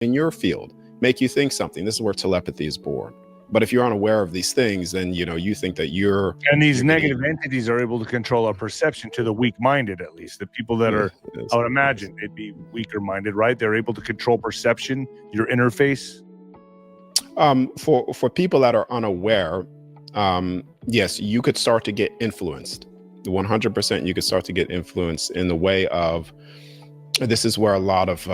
in your field make you think something. This is where telepathy is born. But if you're unaware of these things, then you think that and these negative entities are able to control our perception to the weak-minded, at least the people that are. I would imagine they'd be weaker-minded, right? They're able to control perception, your interface. For people that are unaware, yes, you could start to get influenced. 100%, you could start to get influenced in the way of. This is where a lot of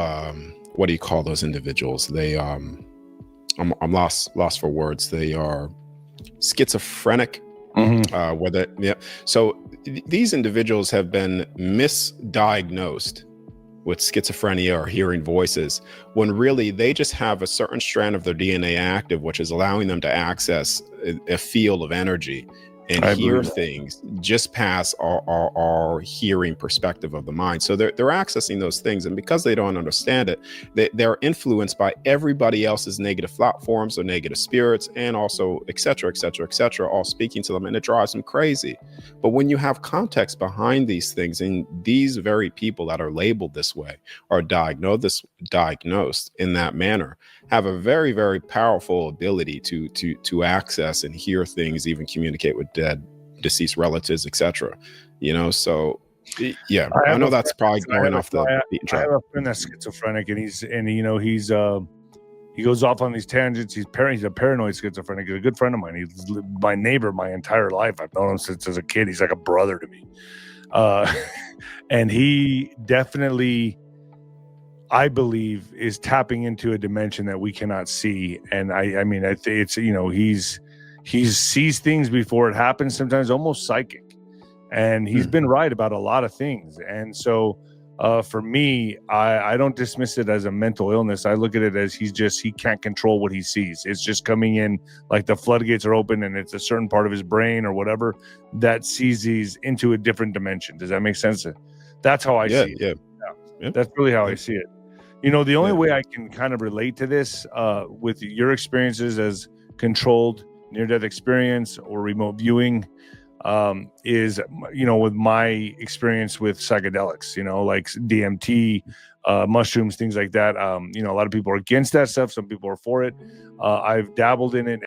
what do you call those individuals? They I'm lost for words. They are schizophrenic. So these individuals have been misdiagnosed with schizophrenia or hearing voices, when really they just have a certain strand of their DNA active, which is allowing them to access a field of energy and hear things just past our hearing perspective of the mind. So they're accessing those things, and because they don't understand it, they're influenced by everybody else's negative thought forms or negative spirits, and also et cetera, all speaking to them, and it drives them crazy. But when you have context behind these things, and these very people that are labeled this way are diagnosed in that manner, have a very, very powerful ability to access and hear things, even communicate with dead, deceased relatives, etc. So yeah, I know that's probably going off the beaten track. I have a friend that's schizophrenic, and he goes off on these tangents. He's a paranoid schizophrenic. He's a good friend of mine. He's my neighbor my entire life. I've known him since as a kid. He's like a brother to me. And he definitely, I believe, is tapping into a dimension that we cannot see. And I mean, it's, he sees things before it happens, sometimes almost psychic. And he's been right about a lot of things. And so for me, I don't dismiss it as a mental illness. I look at it as he can't control what he sees. It's just coming in like the floodgates are open, and it's a certain part of his brain or whatever that sees these into a different dimension. Does that make sense? That's how I see it. Yeah. That's really how I see it. The only way I can kind of relate to this with your experiences as controlled near-death experience or remote viewing is, with my experience with psychedelics, like DMT, mushrooms, things like that. A lot of people are against that stuff. Some people are for it. I've dabbled in it.